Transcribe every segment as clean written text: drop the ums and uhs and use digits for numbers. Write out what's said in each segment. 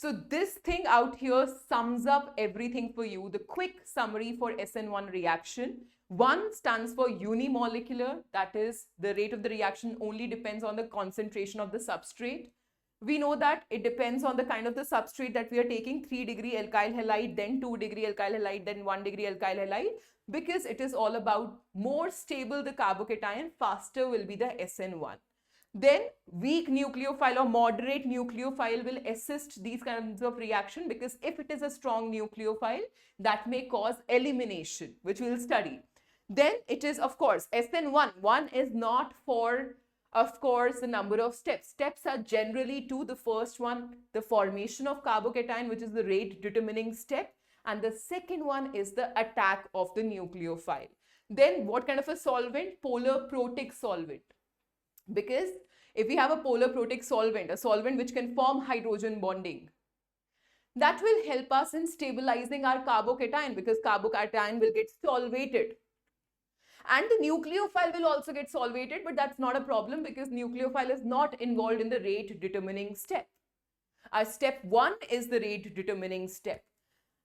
So this thing out here sums up everything for you. The quick summary for SN1 reaction. 1 stands for unimolecular, that is the rate of the reaction only depends on the concentration of the substrate. We know that it depends on the kind of the substrate that we are taking, 3-degree alkyl halide, then 2-degree alkyl halide, then 1-degree alkyl halide, because it is all about more stable the carbocation, faster will be the SN1. Then weak nucleophile or moderate nucleophile will assist these kinds of reaction, because if it is a strong nucleophile, that may cause elimination, which we will study. Then it is, of course, SN1. 1 is not for, of course, the number of steps. Steps are generally 2. The first one, the formation of carbocation, which is the rate determining step. And the second one is the attack of the nucleophile. Then what kind of a solvent? Polar protic solvent. Because if we have a polar protic solvent, a solvent which can form hydrogen bonding, that will help us in stabilizing our carbocation, because carbocation will get solvated. And the nucleophile will also get solvated, but that's not a problem because nucleophile is not involved in the rate determining step. Our step 1 is the rate determining step.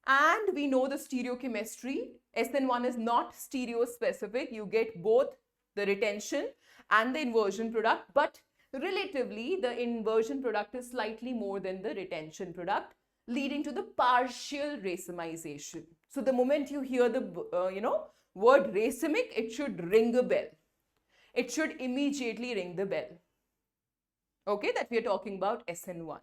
And we know the stereochemistry. SN1 is not stereo-specific. You get both the retention and the inversion product, but relatively the inversion product is slightly more than the retention product, leading to the partial racemization. So the moment you hear the word racemic, it should ring a bell. It should immediately ring the bell. Okay, that we are talking about SN1.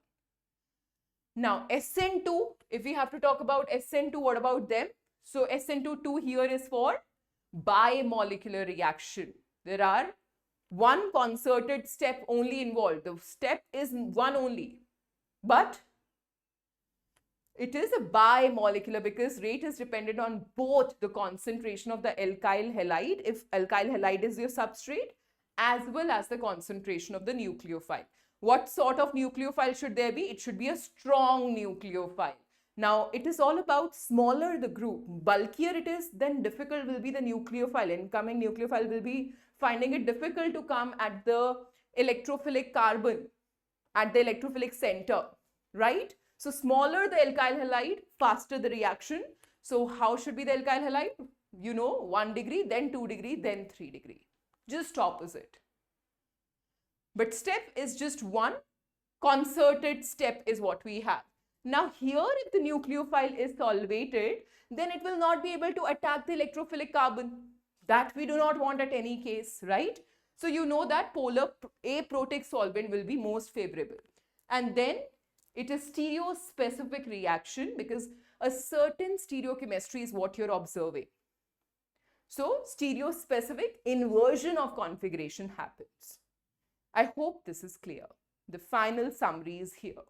Now SN2, if we have to talk about SN2, what about them? So SN2 here is for bimolecular reaction. There are one concerted step only involved. The step is one only, but it is a bimolecular because rate is dependent on both the concentration of the alkyl halide, if alkyl halide is your substrate, as well as the concentration of the nucleophile. What sort of nucleophile should there be? It should be a strong nucleophile. Now, it is all about smaller the group. Bulkier it is, then difficult will be the nucleophile. Incoming nucleophile will be finding it difficult to come at the electrophilic carbon, at the electrophilic center, right? So, smaller the alkyl halide, faster the reaction. So, how should be the alkyl halide? 1 degree, then 2 degree, then 3 degree. Just opposite. But step is just one. Concerted step is what we have. Now here, if the nucleophile is solvated, then it will not be able to attack the electrophilic carbon. That we do not want at any case, right? So you know that polar aprotic solvent will be most favorable. And then it is stereo-specific reaction because a certain stereochemistry is what you're observing. So stereo-specific inversion of configuration happens. I hope this is clear. The final summary is here.